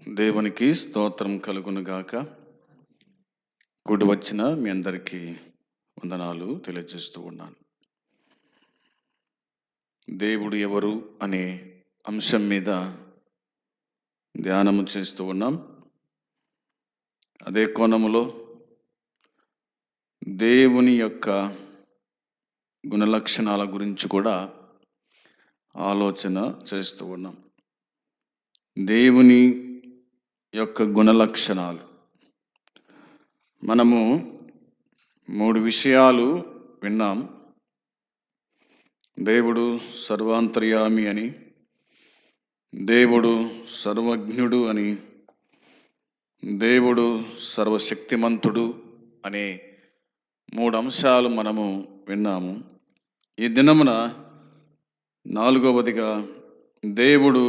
దేవునికి స్తోత్రం కలుగునుగాక. కూడి వచ్చిన మీ అందరికీ వందనాలు తెలియజేస్తూ ఉన్నాను. దేవుడు ఎవరు అనే అంశం మీద ధ్యానము చేస్తూ ఉన్నాం. అదే కోణములో దేవుని యొక్క గుణలక్షణాల గురించి కూడా ఆలోచన చేస్తూ ఉన్నాం. దేవుని యొక్క గుణలక్షణాలు మనము 3 విషయాలు విన్నాం. దేవుడు సర్వాంతర్యామి అని, దేవుడు సర్వజ్ఞుడు అని, దేవుడు సర్వశక్తిమంతుడు అనే 3 అంశాలు మనము విన్నాము. ఈ దినమున 4వదిగా దేవుడు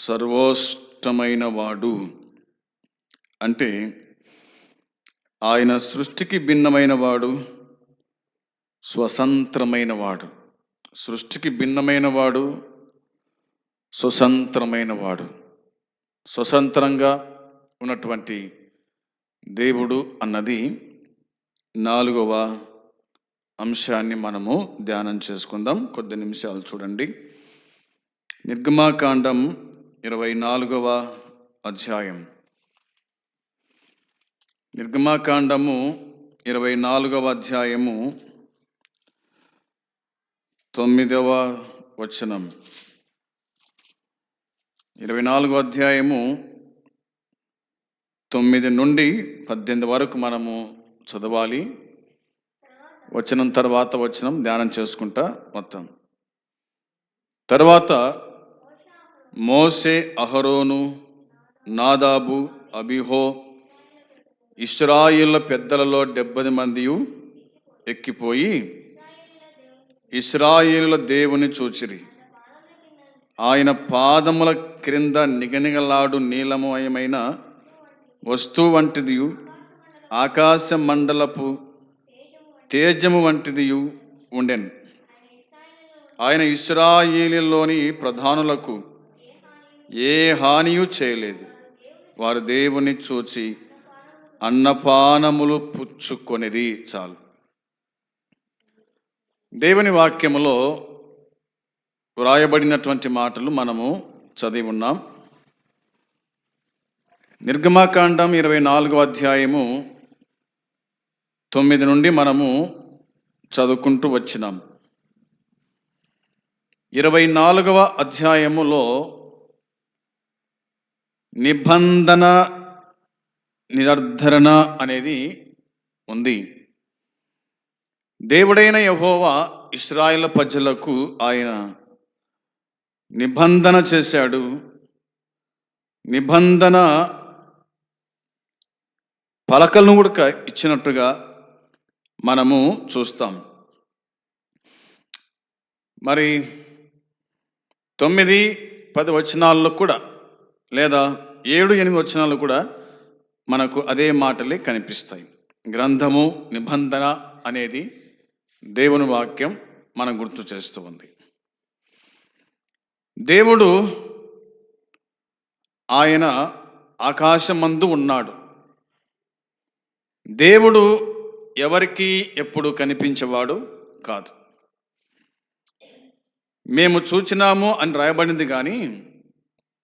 సర్వోష్టమైన వాడు అంటే ఆయన సృష్టికి భిన్నమైన వాడు, స్వతంత్రమైన వాడు. సృష్టికి భిన్నమైన వాడు, స్వతంత్రమైన వాడు. స్వతంత్రంగా ఉన్నటువంటి దేవుడు అన్నది 4వ అంశాన్ని మనము ధ్యానం చేసుకుందాం. కొద్ది నిమిషాలు చూడండి. నిర్గమాకాండం 24వ అధ్యాయం. నిర్గమాకాండము 24వ అధ్యాయము 9వ వచనం. 24వ అధ్యాయము 9 నుండి 18 వరకు మనము చదవాలి. వచనం తర్వాత వచనం ధ్యానం చేసుకుంటా మొత్తం. తర్వాత మోషే, అహరోను, నాదాబు, అబీహు ఇశ్రాయేలు పెద్దలలో 70 మంది ఎక్కిపోయి ఇశ్రాయేలుల దేవుని చూచిరి. ఆయన పాదముల క్రింద నిగనిగలాడు నీలమయమైన వస్తువు వంటిది, ఆకాశ మండలపు తేజము వంటిది ఉండెను. ఆయన ఇశ్రాయేలులోని ప్రధానులకు ఏ హానియు చేయలేదు. వారు దేవుని చూచి అన్నపానములు పుచ్చుకొనిరి. చాలు. దేవుని వాక్యములో వ్రాయబడినటువంటి మాటలు మనము చదివి ఉన్నాం. నిర్గమాకాండం 24వ అధ్యాయము 9 నుండి మనము చదువుకుంటూ వచ్చినాం. 24వ అధ్యాయములో నిబంధన నిర్ధారణ అనేది ఉంది. దేవుడైన యెహోవా ఇశ్రాయేలు ప్రజలకు ఆయన నిబంధన చేశాడు. నిబంధన పలకలను కూడా ఇచ్చినట్టుగా మనము చూస్తాం. మరి 9, 10 వచనాల్లో కూడా లేదా 7, 8 వచనాలు కూడా మనకు అదే మాటలే కనిపిస్తాయి. గ్రంథము, నిబంధన అనేది దేవుని వాక్యం మనం గుర్తు చేస్తూ ఉంది. దేవుడు ఆయన ఆకాశమందు ఉన్నాడు. దేవుడు ఎవరికి ఎప్పుడు కనిపించేవాడు కాదు. మేము చూచినాము అని రాయబడింది. కానీ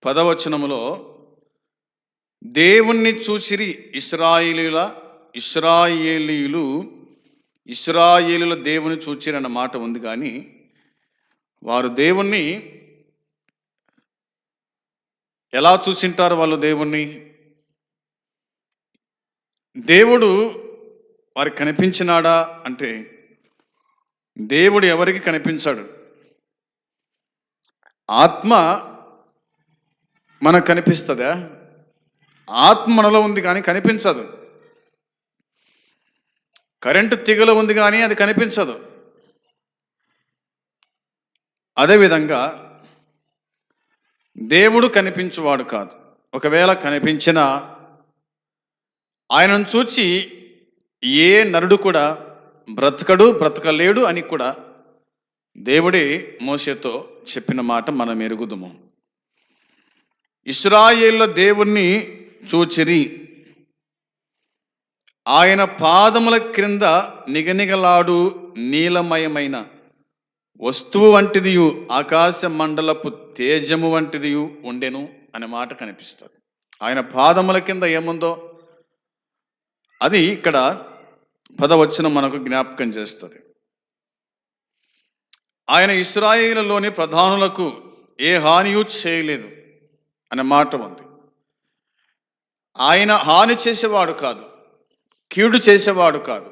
10వ వచనములో దేవుణ్ణి చూసిరి ఇశ్రాయేలీయుల దేవుని చూచిరి అన్న మాట ఉంది. కానీ వారు దేవుణ్ణి ఎలా చూసింటారు? వాళ్ళు దేవుణ్ణి, దేవుడు వారికి కనిపించినాడా అంటే దేవుడు ఎవరికి కనిపించాడు? ఆత్మ మనకు కనిపిస్తుందా? ఆత్మ మనలో ఉంది కానీ కనిపించదు. కరెంటు తీగలో ఉంది కానీ అది కనిపించదు. అదేవిధంగా దేవుడు కనిపించువాడు కాదు. ఒకవేళ కనిపించినా ఆయనను చూచి ఏ నరుడు కూడా బ్రతకలేడు అని కూడా దేవుడే మోషేతో చెప్పిన మాట మనం ఎరుగుదుము. ఇశ్రాయేలుల దేవుణ్ణి చూచిరి. ఆయన పాదముల క్రింద నిగనిగలాడు నీలమయమైన వస్తువు వంటిదియు ఆకాశ మండలపు తేజము వంటిదియు ఉండెను అనే మాట కనిపిస్తుంది. ఆయన పాదముల కింద ఏముందో అది ఇక్కడ 10వ వచనం మనకు జ్ఞాపకం చేస్తుంది. ఆయన ఇశ్రాయేలులోని ప్రధానులకు ఏ హానియు చేయలేదు అనే మాట ఉంది. ఆయన హాని చేసేవాడు కాదు, కీడు చేసేవాడు కాదు.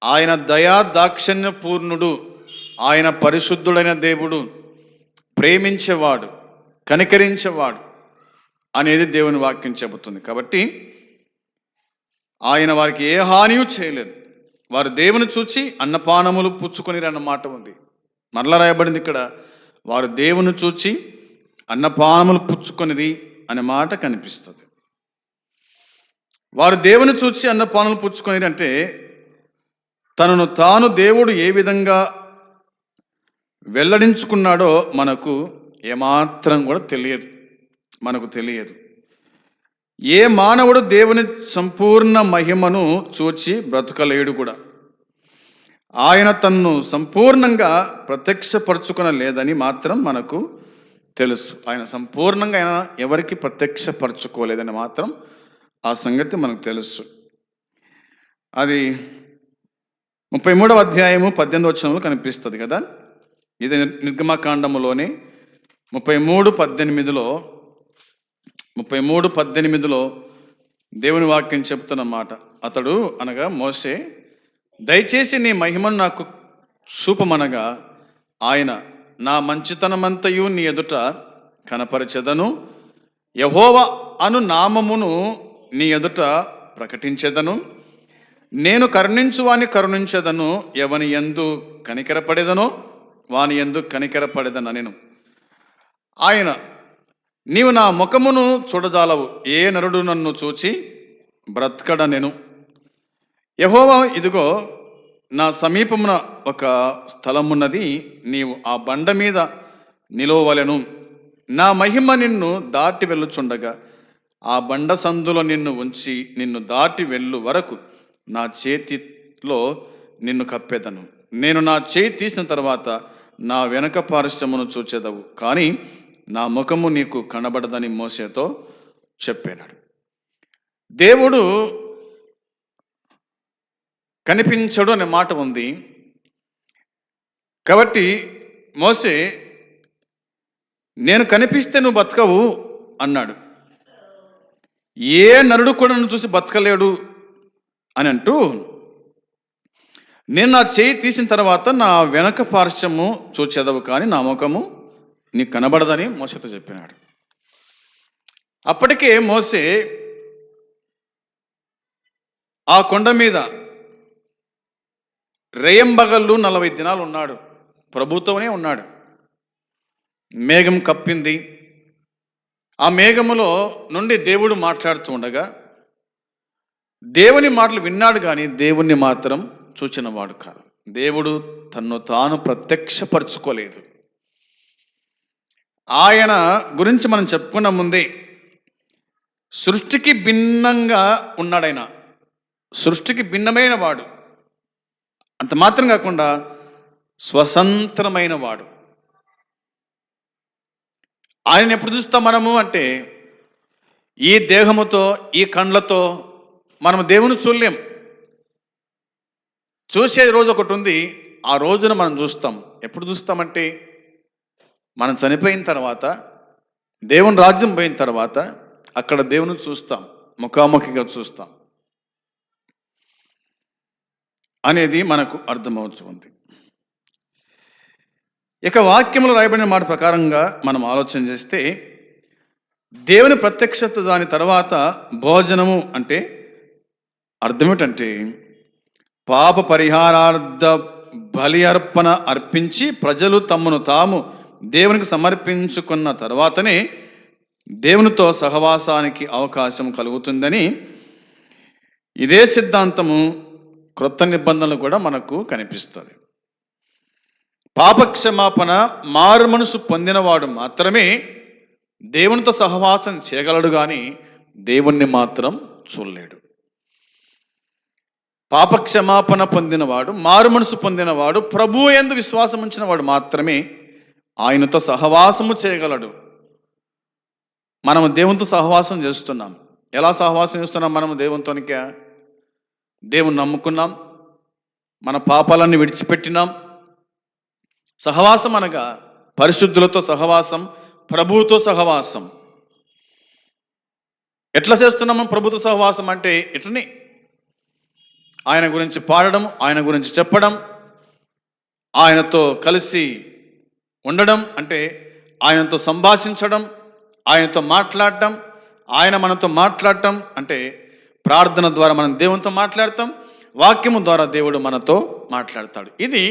ఆయన దయా దాక్షిణ్య పూర్ణుడు, ఆయన పరిశుద్ధుడైన దేవుడు, ప్రేమించేవాడు, కనికరించేవాడు అనేది దేవుని వాక్యం చెబుతుంది. కాబట్టి ఆయన వారికి ఏ హానియు చేయలేదు. వారు దేవుని చూచి అన్నపానములు పుచ్చుకొనిరి అన్న మాట ఉంది. మరలా రాయబడింది ఇక్కడ, వారు దేవుని చూచి అన్నపానములు పుచ్చుకొనిరి అనే మాట కనిపిస్తుంది. వారు దేవుని చూచి అన్నపానములు పుచ్చుకొనిరి అంటే తనను తాను దేవుడు ఏ విధంగా వెల్లడించుకున్నాడో మనకు ఏమాత్రం కూడా తెలియదు. ఏ మానవుడు దేవుని సంపూర్ణ మహిమను చూచి బ్రతకలేడు కూడా. ఆయన తన్ను సంపూర్ణంగా ప్రత్యక్షపరచుకొనలేదని మాత్రం మనకు తెలుసు. ఆయన సంపూర్ణంగా ఆయన ఎవరికి ప్రత్యక్షపరచుకోలేదని మాత్రం ఆ సంగతి మనకు తెలుసు. అది 33వ అధ్యాయము 18వ వచనంలో కనిపిస్తుంది కదా. ఇది నిర్గమకాండములోనే 33:18లో దేవుని వాక్యం చెప్తున్నమాట. అతడు అనగా మోషే, దయచేసి నీ మహిమను నాకు చూపమనగా ఆయన, నా మంచితనమంతయు నీ ఎదుట కనపరచెదను, యెహోవా అను నామమును నీ ఎదుట ప్రకటించెదను, నేను కరుణించువాని కరుణించెదను, ఎవని యందు కనికరపడెదనో వాని యందు కనికరపడెదనెను. ఆయన, నీవు నా ముఖమును చూడజాలవు, ఏ నరుడు నన్ను చూచి బ్రతకడనెను. యెహోవా, ఇదిగో నా సమీపమున ఒక స్థలమున్నది, నీవు ఆ బండ మీద నిలవవలెను. నా మహిమ నిన్ను దాటి వెళ్ళుచుండగా ఆ బండ సందులో నిన్ను ఉంచి నిన్ను దాటి వెళ్ళు వరకు నా చేతిలో నిన్ను కప్పెదను. నేను నా చేయి తీసిన తర్వాత నా వెనక పార్శ్వమును చూచెదవు, కానీ నా ముఖము నీకు కనబడదని మోషేతో చెప్పాడు. దేవుడు కనిపించడు అనే మాట ఉంది. కాబట్టి మోషే, నేను కనిపిస్తే నువ్వు బతకవు అన్నాడు. ఏ నరుడు కూడా నన్ను చూసి బతకలేడు అని అంటూ, నేను నా చేయి తీసిన తర్వాత నా వెనక పార్శ్వము చూచెదవు, కానీ నా ముఖము నీకు కనబడదని మోషేతో చెప్పినాడు. అప్పటికే మోషే ఆ కొండ మీద రేయంబగళ్ళు 40 దినాలు ఉన్నాడు, ప్రభుతోనే ఉన్నాడు. మేఘం కప్పింది. ఆ మేఘములో నుండి దేవుడు మాట్లాడుతూ ఉండగా దేవుని మాటలు విన్నాడు, కానీ దేవుణ్ణి మాత్రం చూచినవాడు కాదు. దేవుడు తన్ను తాను ప్రత్యక్షపరచుకోలేదు. ఆయన గురించి మనం చెప్పుకున్న ముందే సృష్టికి భిన్నంగా ఉన్నాడు. సృష్టికి భిన్నమైన వాడు. అంత మాత్రం కాకుండా స్వతంత్రమైన వాడు. ఆయన ఎప్పుడు చూస్తాం మనము అంటే, ఈ దేహముతో ఈ కండ్లతో మనం దేవుని చూడలేం. చూసే రోజు ఒకటి ఉంది, ఆ రోజున మనం చూస్తాం. ఎప్పుడు చూస్తామంటే మనం చనిపోయిన తర్వాత, దేవుని రాజ్యం పోయిన తర్వాత అక్కడ దేవుని చూస్తాం, ముఖాముఖిగా చూస్తాం అనేది మనకు అర్థమవుతుంది. ఇక వాక్యంలో రాయబడిన మాట ప్రకారంగా మనం ఆలోచన చేస్తే, దేవుని ప్రత్యక్షత దాని తర్వాత భోజనము అంటే అర్థం ఏమిటంటే, పాప పరిహారార్థ బలి అర్పణ అర్పించి ప్రజలు తమను తాము దేవునికి సమర్పించుకున్న తర్వాతనే దేవునితో సహవాసానికి అవకాశం కలుగుతుందని ఇదే సిద్ధాంతము క్రొత్త నిబంధనలు కూడా మనకు కనిపిస్తుంది. పాపక్షమాపణ మారు మనసు పొందినవాడు మాత్రమే దేవునితో సహవాసం చేయగలడు కానీ దేవుణ్ణి మాత్రం చూడలేడు. పాపక్షమాపణ పొందినవాడు, మారు మనసు పొందినవాడు, ప్రభువు యందు విశ్వాసం ఉంచిన వాడు మాత్రమే ఆయనతో సహవాసము చేయగలడు. మనము దేవునితో సహవాసం చేస్తున్నాం. ఎలా సహవాసం చేస్తున్నాం? మనము దేవునితోనికే దేవుని నమ్ముకున్నాం, మన పాపాలన్నీ విడిచిపెట్టినాం. సహవాసం అనగా పరిశుద్ధులతో సహవాసం, ప్రభువుతో సహవాసం. ఎట్లా చేస్తున్నాము ప్రభుతో సహవాసం అంటే ఇట్లనే ఆయన గురించి పాడడం, ఆయన గురించి చెప్పడం, ఆయనతో కలిసి ఉండడం, అంటే ఆయనతో సంభాషించడం, ఆయనతో మాట్లాడటం, ఆయన మనతో మాట్లాడటం, అంటే ప్రార్థన ద్వారా మనం దేవునితో మాట్లాడతాం, వాక్యము ద్వారా దేవుడు మనతో మాట్లాడతాడు. ఇది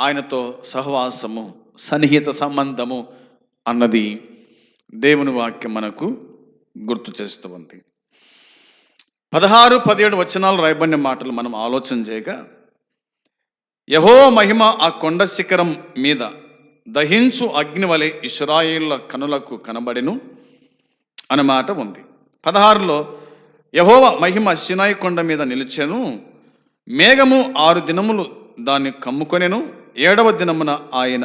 ఆయనతో సహవాసము, సన్నిహిత సంబంధము అన్నది దేవుని వాక్యం మనకు గుర్తు చేస్తూ ఉంది. 16-17 వచనాలు రాయబడిన మాటలు మనం ఆలోచన చేయగా, యెహోవా మహిమ ఆ కొండ శిఖరం మీద దహించు అగ్ని వలె ఇశ్రాయేళ్ల కనులకు కనబడెను అనే మాట ఉంది. 16లో యెహోవా మహిమ సీనాయి కొండ మీద నిలిచెను, మేఘము 6 దినములు దాన్ని కమ్ముకొనెను, 7వ దినమున ఆయన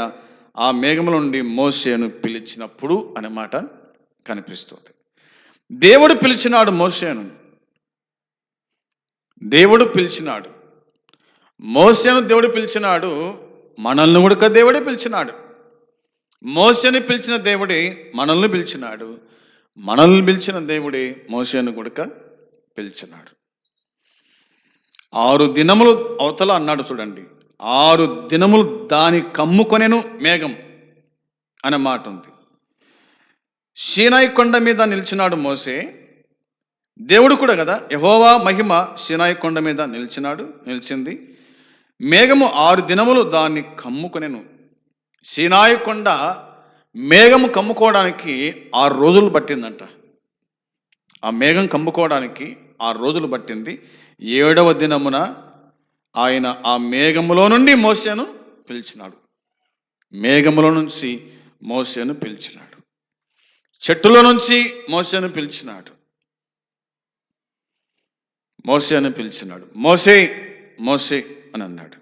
ఆ మేఘముల నుండి మోషేను పిలిచినప్పుడు అనే మాట కనిపిస్తుంది. దేవుడు పిలిచినాడు మోషేను, దేవుడు పిలిచినాడు మోషేను, దేవుడు పిలిచినాడు, మనల్ని కూడా దేవుడే పిలిచినాడు. మోషేని పిలిచిన దేవుడే మనల్ని పిలిచినాడు, మనల్ని పిలిచిన దేవుడే మోషేను కూడా పిలిచినాడు. 6 దినములు అవతల అన్నాడు చూడండి, 6 దినములు దాని కమ్ముకొనెను మేఘం అనే మాట ఉంది. సీనాయి కొండ మీద నిలిచినాడు మోషే, దేవుడు కూడా కదా. యెహోవా మహిమ సీనాయి కొండ మీద నిలిచింది, మేఘము 6 దినములు దాన్ని కమ్ముకొనెను. సీనాయి కొండ మేఘము కమ్ముకోవడానికి 6 రోజులు పట్టిందంట. ఆ మేఘం కమ్ముకోవడానికి 6 రోజులు పట్టింది. 7వ దినమున ఆయన ఆ మేఘములో నుండి మోషేను పిలిచినాడు. మేఘములో నుంచి మోషేను పిలిచినాడు, చెట్టులో నుంచి మోషేను పిలిచినాడు. మోషేను పిలిచినాడు, మోషే మోషే అని అన్నాడు.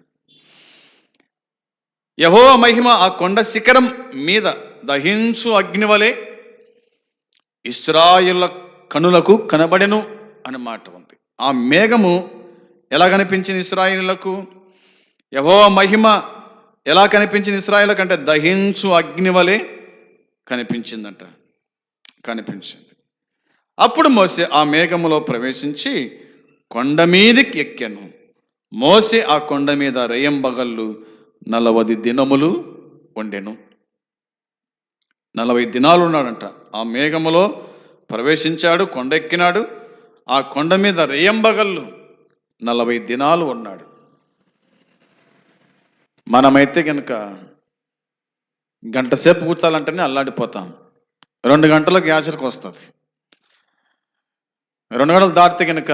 యెహోవా మహిమ ఆ కొండ శిఖరం మీద దహించు అగ్ని వలె ఇశ్రాయేళ్ల కనులకు కనబడెను అనే మాట ఉంది. ఆ మేఘము ఎలా కనిపించింది ఇశ్రాయేలులకు? యెహోవా మహిమ ఎలా కనిపించింది ఇశ్రాయేలులకు అంటే దహించు అగ్ని వలె కనిపించిందంట, కనిపించింది. అప్పుడు మోషే ఆ మేఘములో ప్రవేశించి కొండ మీదకి ఎక్కాను. మోషే ఆ కొండ మీద రేయింబగళ్ళు 40 దినములు ఉండెను. 40 దినాలు ఉన్నాడంట. ఆ మేఘములో ప్రవేశించాడు, కొండ ఎక్కినాడు, ఆ కొండ మీద రేయింబగళ్ళు 40 దినాలు ఉన్నాడు. మనమైతే కనుక గంట సేపు కూర్చోాలంటేనే అల్లాడిపోతాం. 2 గంటలకు యాచరికి వస్తుంది. 2 గంటలు దాటితే కనుక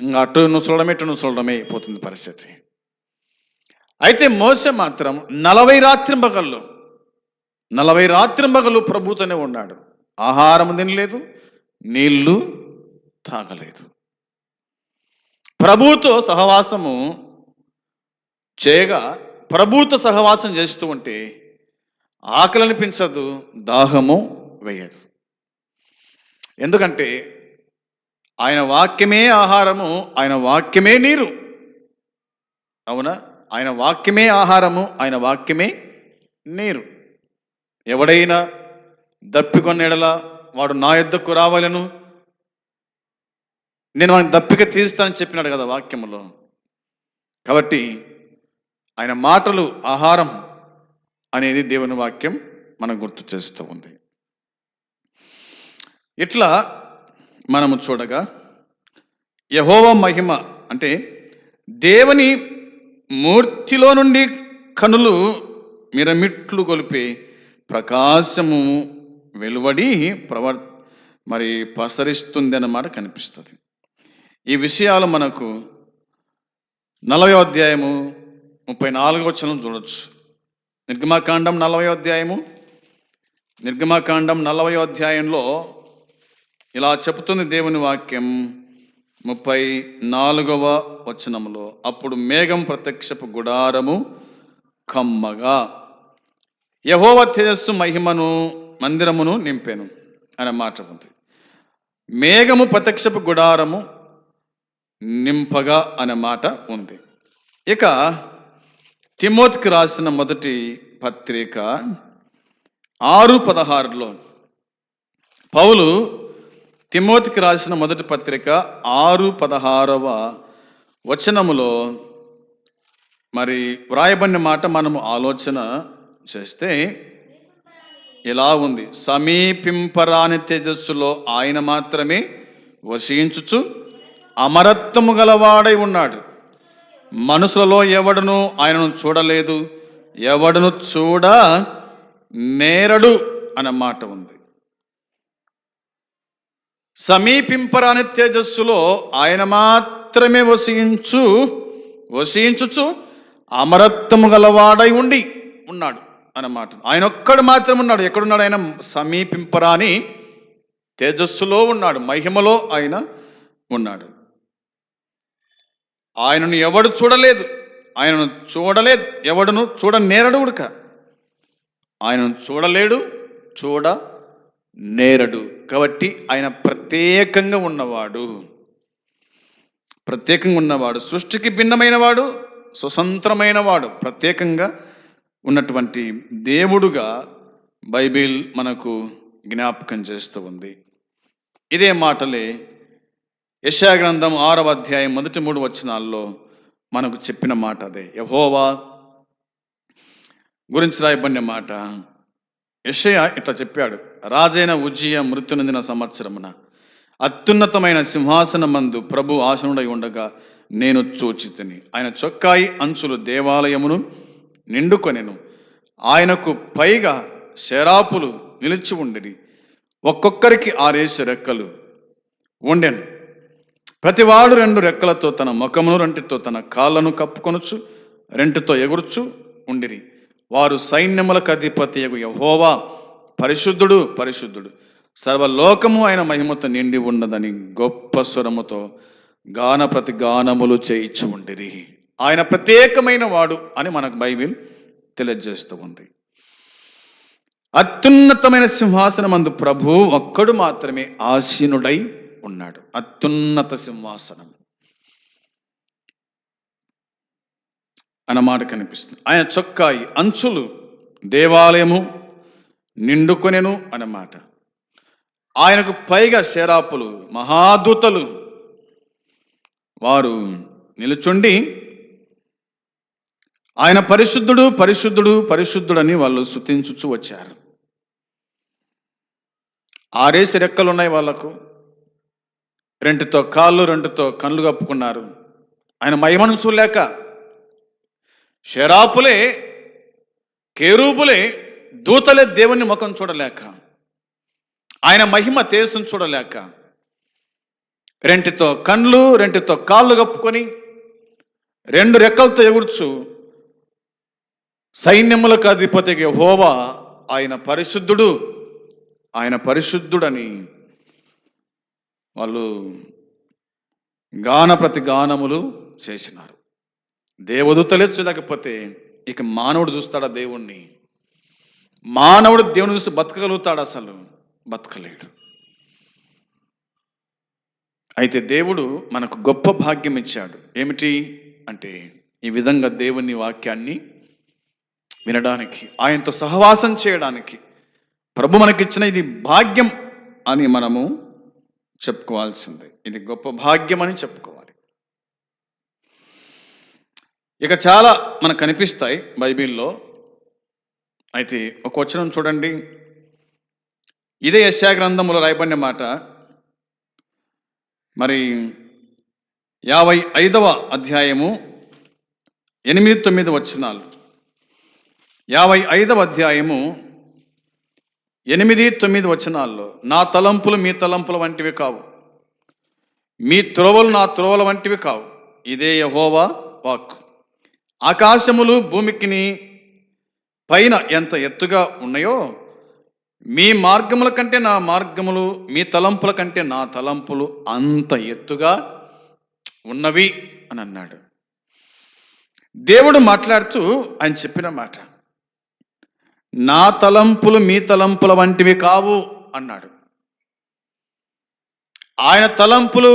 ఇంకా అటు నుసలడమే ఇటు నుసలడమే అయిపోతుంది పరిస్థితి. అయితే మోషే మాత్రం 40 రాత్రింబగళ్ళు ప్రభుతోనే ఉన్నాడు. ఆహారం తినలేదు, నీళ్లు తాగలేదు. ప్రభువుతో సహవాసము చేయగా, ప్రభువుతో సహవాసం చేస్తూ ఉంటే ఆకలి అనిపించదు, దాహము వేయదు. ఎందుకంటే ఆయన వాక్యమే ఆహారము, ఆయన వాక్యమే నీరు. అవునా? ఆయన వాక్యమే ఆహారము, ఆయన వాక్యమే నీరు. ఎవడైనా దప్పికొన్న ఎడల వాడు నా యొద్దకు రావాలను, నేను వాడిని దప్పిక తీరుస్తానని చెప్పినాడు కదా వాక్యములో. కాబట్టి ఆయన మాటలు ఆహారం అనేది దేవుని వాక్యం మనకు గుర్తు చేస్తూ ఉంది. ఇట్లా మనము చూడగా యెహోవా మహిమ అంటే దేవుని మూర్తిలో నుండి కనులు మిరమిట్లు కొలిపే ప్రకాశము వెలువడి ప్రసరిస్తుంది అన్నమాట కనిపిస్తుంది. ఈ విషయాలు మనకు 40వ అధ్యాయము 34వ వచనం చూడొచ్చు. నిర్గమాకాండం 40వ అధ్యాయము నిర్గమకాండం 40వ అధ్యాయంలో ఇలా చెబుతుంది దేవుని వాక్యం 34వ వచనములో, అప్పుడు మేఘం ప్రత్యక్షపు గుడారము కమ్మగా యెహోవా తేజస్సు మహిమను మందిరమును నింపెను అనే మాట ఉంది. మేఘము ప్రత్యక్షపు గుడారము నింపగా అనే మాట ఉంది. ఇక తిమోతికి రాసిన మొదటి పత్రిక 6:16లో పౌలు తిమోతికి రాసిన మొదటి పత్రిక 6:16వ వచనములో మరి వ్రాయబడిన మాట మనము ఆలోచన చేస్తే ఇలా ఉంది: సమీపింపరాని తేజస్సులో ఆయన మాత్రమే వసించుచు అమరత్వము గలవాడై ఉన్నాడు. మనుషులలో ఎవడును ఆయనను చూడలేదు, ఎవడును చూడ నేరడు అన్న మాట ఉంది. సమీపింపరాని తేజస్సులో ఆయన మాత్రమే వసించుచు అమరత్వము గలవాడై ఉన్నాడు అన్నమాట. ఆయన ఒక్కడు మాత్రం ఉన్నాడు. ఎక్కడున్నాడు? ఆయన సమీపింపరాని తేజస్సులో ఉన్నాడు, మహిమలో ఆయన ఉన్నాడు. ఆయనను ఎవడు చూడలేదు, ఆయనను చూడలేదు, ఎవడును చూడనేరడు ఉడక. ఆయనను చూడలేడు, చూడ నేరడు. కాబట్టి ఆయన ప్రత్యేకంగా ఉన్నవాడు, సృష్టికి భిన్నమైన వాడు, స్వతంత్రమైన వాడు, ప్రత్యేకంగా ఉన్నటువంటి దేవుడుగా బైబిల్ మనకు జ్ఞాపకం చేస్తూ ఉంది. ఇదే మాటలే యెషయా గ్రంథం 6వ అధ్యాయం మొదటి 3 వచనాల్లో మనకు చెప్పిన మాట అదే. యెహోవా గురించి రాయబడిన మాట. యెషయా ఇట్లా చెప్పాడు: రాజైన ఉజ్జియా మృత్యు నొందిన సంవత్సరమున అత్యున్నతమైన సింహాసనమందు ప్రభు ఆసనుడై ఉండగా నేను చూచితిని. ఆయన చొక్కాయి అంచులు దేవాలయమును నిండుకొనెను. ఆయనకు పైగా శరాపులు నిలిచి ఉండిరి. ఒక్కొక్కరికి 6 రెక్కలు ఉండెను. ప్రతివాడు 2 రెక్కలతో తన ముఖమును, 2 తన కాళ్ళను కప్పుకొనుచు 2 ఎగురుచు ఉండిరి. వారు సైన్యములకు అధిపతియగు యెహోవా పరిశుద్ధుడు, పరిశుద్ధుడు, సర్వలోకము ఆయన మహిమతో నిండి ఉన్నదని గొప్ప స్వరముతో ప్రతిగానములు చేయించి ఉండిరి. ఆయన ప్రత్యేకమైన వాడు అని మనకు బైబిల్ తెలియజేస్తూ ఉంది. అత్యున్నతమైన సింహాసనమందు ప్రభు ఒక్కడు మాత్రమే ఆసీనుడై ఉన్నాడు. అత్యున్నత సింహాసనం అన్నమాట కనిపిస్తుంది. ఆయన చొక్కాయి అంచులు దేవాలయము నిండుకొనెను అన్నమాట. ఆయనకు పైగా శరాపులు, మహాదూతలు వారు నిలుచుండి ఆయన పరిశుద్ధుడు, పరిశుద్ధుడు, పరిశుద్ధుడని వాళ్ళు స్తుతించుచు వచ్చారు. 6 రెక్కలు ఉన్నాయి వాళ్ళకు. 2 కాళ్ళు, 2 కళ్ళు కప్పుకున్నారు. ఆయన మహిమను చూడలేక, శరాపులే, కేరూబులే, దూతలే దేవుని ముఖం చూడలేక, ఆయన మహిమ తేజస్సును చూడలేక 2 కళ్ళు, 2 కాళ్ళు కప్పుకొని 2 రెక్కలతో ఎగుర్చు సైన్యములకు అధిపతి యెహోవా ఆయన పరిశుద్ధుడు, ఆయన పరిశుద్ధుడని వాళ్ళు ప్రతిగానములు చేసినారు. దేవదూతలే చూడకపోతే ఇక మానవుడు చూస్తాడా దేవుణ్ణి? మానవుడు దేవుని చూసి బతకగలుగుతాడు? అసలు బతకలేడు. అయితే దేవుడు మనకు గొప్ప భాగ్యం ఇచ్చాడు. ఏమిటి అంటే ఈ విధంగా దేవుని వాక్యాన్ని వినడానికి, ఆయనతో సహవాసం చేయడానికి ప్రభు మనకిచ్చిన ఇది భాగ్యం అని మనము చెప్పుకోవాల్సిందే. ఇది గొప్ప భాగ్యం అని చెప్పుకోవాలి. ఇక చాలా మనకు కనిపిస్తాయి బైబిల్లో. అయితే ఒక వచనం చూడండి. ఇదే యెషయా గ్రంథంలో రాయబడిన మాట. మరి 55వ అధ్యాయము 8-9 వచనాలు. 55వ అధ్యాయము 8-9 వచనాల్లో, నా తలంపులు మీ తలంపుల వంటివి కావు, మీ త్రోవలు నా త్రోవల వంటివి కావు. ఇదే యెహోవా వాక్కు. ఆకాశములు భూమికిని పైన ఎంత ఎత్తుగా ఉన్నాయో మీ మార్గముల కంటే నా మార్గములు, మీ తలంపుల కంటే నా తలంపులు అంత ఎత్తుగా ఉన్నవి అని అన్నాడు. దేవుడు మాట్లాడుతూ ఆయన చెప్పిన మాట, నా తలంపులు మీ తలంపుల వంటివి కావు అన్నాడు. ఆయన తలంపులు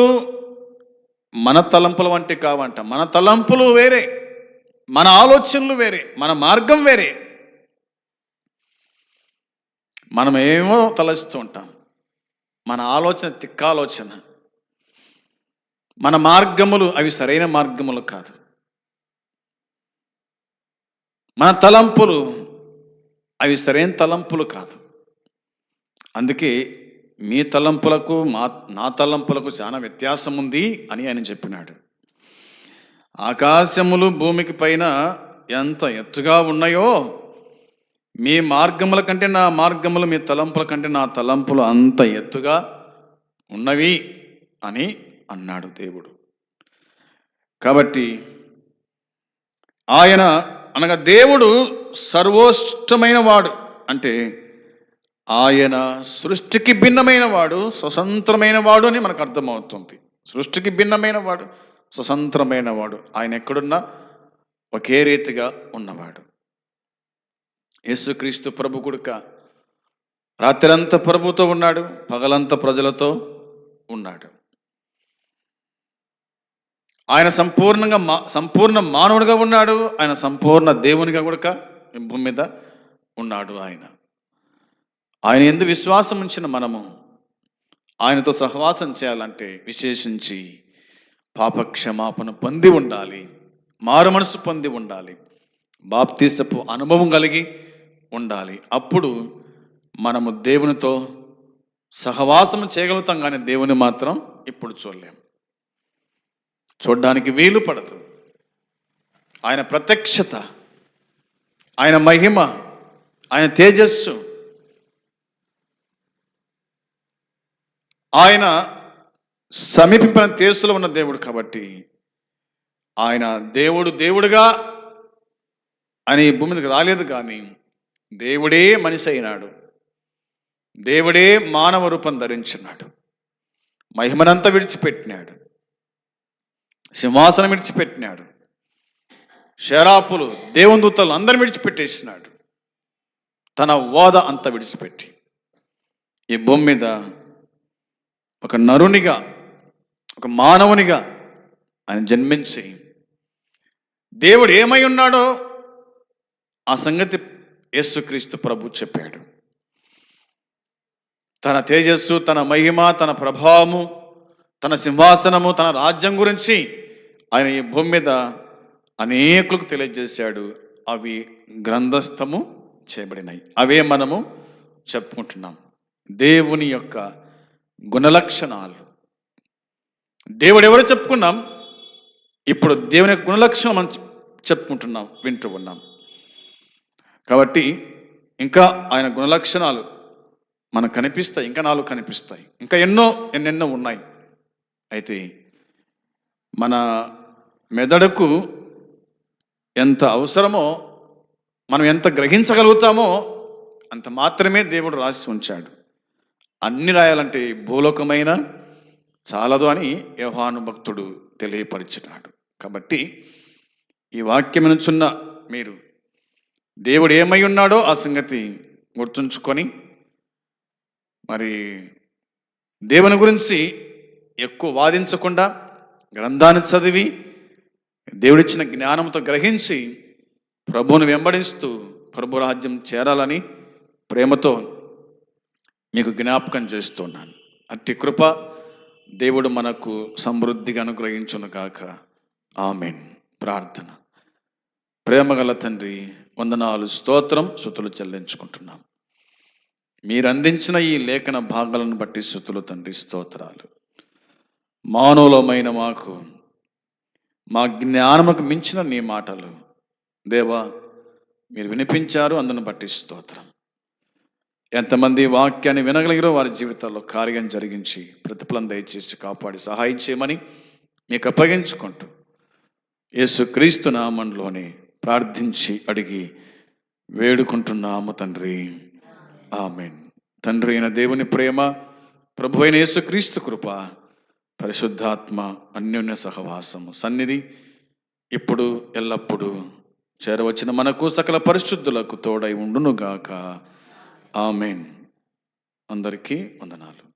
మన తలంపుల వంటి కావంట. మన తలంపులు వేరే, మన ఆలోచనలు వేరే, మన మార్గం వేరే. మనం ఏమో తలస్తూ ఉంటాం, మన ఆలోచన తిక్కాలోచన, మన మార్గములు అవి సరైన మార్గములు కాదు. మన తలంపులు అవి సరైన తలంపులు కాదు. అందుకే మీ తలంపులకు నా తలంపులకు చాలా వ్యత్యాసం ఉంది అని ఆయన చెప్పినాడు. ఆకాశములు భూమికి పైన ఎంత ఎత్తుగా ఉన్నాయో, మీ మార్గముల కంటే నా మార్గములు, మీ తలంపుల కంటే నా తలంపులు అంత ఎత్తుగా ఉన్నవి అని అన్నాడు దేవుడు. కాబట్టి ఆయన అనగా దేవుడు సర్వోష్టమైన వాడు. అంటే ఆయన సృష్టికి భిన్నమైన వాడు, స్వతంత్రమైన వాడు అని మనకు అర్థమవుతుంది. సృష్టికి భిన్నమైన వాడు, స్వతంత్రమైన వాడు. ఆయన ఎక్కడున్నా ఒకే రీతిగా ఉన్నవాడు. యేసుక్రీస్తు ప్రభు కొడుక రాత్రంతా ప్రభుతో ఉన్నాడు, పగలంతా ప్రజలతో ఉన్నాడు. ఆయన సంపూర్ణ మానవుడిగా ఉన్నాడు. ఆయన సంపూర్ణ దేవునిగా కూడా భూమి మీద ఉన్నాడు. ఆయన యందు విశ్వాసం ఉంచిన మనము ఆయనతో సహవాసం చేయాలంటే విశేషించి పాపక్షమాపణ పొంది ఉండాలి, మారు మనసు పొంది ఉండాలి, బాప్తిసపు అనుభవం కలిగి ఉండాలి. అప్పుడు మనము దేవునితో సహవాసం చేయగలుగుతాం, కానీ దేవుని మాత్రం ఇప్పుడు చూడలేము, చూడడానికి వీలు పడదు. ఆయన ప్రత్యక్షత, ఆయన మహిమ, ఆయన తేజస్సు, ఆయన సమీపించిన తేజస్సులో ఉన్న దేవుడు. కాబట్టి ఆయన దేవుడుగా అని భూమి మీదకి రాలేదు, కానీ దేవుడే మనిషి అయినాడు, దేవుడే మానవ రూపం ధరించినాడు, మహిమనంతా విడిచిపెట్టినాడు, సింహాసనం విడిచిపెట్టినాడు, శరాపులు దేవుని దూతలు అందరిని విడిచిపెట్టేసినాడు. తన ఓద అంతా విడిచిపెట్టి ఈ భూమి మీద ఒక నరునిగా, ఒక మానవునిగా ఆయన జన్మించి దేవుడు ఏమై ఉన్నాడో ఆ సంగతి యేసుక్రీస్తు ప్రభు చెప్పాడు. తన తేజస్సు, తన మహిమ, తన ప్రభావము, తన సింహాసనము, తన రాజ్యం గురించి ఆయన ఈ భూమి మీద అనేకులకు తెలియజేశాడు. అవి గ్రంథస్థము చేయబడినాయి. అవే మనము చెప్పుకుంటున్నాం. దేవుని యొక్క గుణలక్షణాలు. దేవుడు ఎవరో చెప్పుకున్నాం, ఇప్పుడు దేవుని యొక్క గుణలక్షణం మనం చెప్పుకుంటున్నాం, వింటూ ఉన్నాం. కాబట్టి ఇంకా ఆయన గుణలక్షణాలు మనకు కనిపిస్తాయి, ఇంకా నాలుగు కనిపిస్తాయి, ఇంకా ఎన్నెన్నో ఉన్నాయి. అయితే మన మెదడుకు ఎంత అవసరమో, మనం ఎంత గ్రహించగలుగుతామో అంత మాత్రమే దేవుడు రాసి ఉంచాడు. అన్ని రాయాలంటే భూలోకమైన చాలదు అని యోహాను భక్తుడు తెలియపరిచినాడు. కాబట్టి ఈ వాక్యం వినుచున్న మీరు దేవుడు ఏమై ఉన్నాడో ఆ సంగతి గుర్తుంచుకొని, మరి దేవుని గురించి ఎక్కువ వాదించకుండా గ్రంథాన్ని చదివి దేవుడిచ్చిన జ్ఞానంతో గ్రహించి ప్రభువుని వెంబడిస్తూ ప్రభు రాజ్యం చేరాలని ప్రేమతో మీకు జ్ఞాపకం చేస్తున్నాను. అట్టి కృప దేవుడు మనకు సమృద్ధిగా అనుగ్రహించును గాక. ఆమేన్. ప్రార్థన. ప్రేమగల తండ్రి, వందనాలు, స్తోత్రం, స్తుతులు చెల్లించుకుంటున్నాం. మీరు అందించిన ఈ లేఖన భాగాలను బట్టి స్తుతులు తండ్రి, స్తోత్రాలు. మానవులమైన మాకు, మా జ్ఞానముకు మించిన నీ మాటలు దేవా మీరు వినిపించారు, అందును బట్టి స్తోత్రం. ఎంతమంది వాక్యాన్ని వినగలిగిరో వారి జీవితాల్లో కార్యం జరిగించి ప్రతిఫలం దయచేసి కాపాడి సహాయం చేయమని మీకు అప్పగించుకుంటూ యేసుక్రీస్తు నామములోనే ప్రార్థించి అడిగి వేడుకుంటున్నాము తండ్రి. ఆమేన్. తండ్రి అయిన దేవుని ప్రేమ, ప్రభు అయిన యేసుక్రీస్తు కృప, పరిశుద్ధాత్మ అన్యోన్య సహవాసము సన్నిధి ఇప్పుడు ఎల్లప్పుడూ చేరవచ్చిన మనకు సకల పరిశుద్ధులకు తోడై ఉండునుగాక. ఆమేన్. అందరికీ వందనాలు.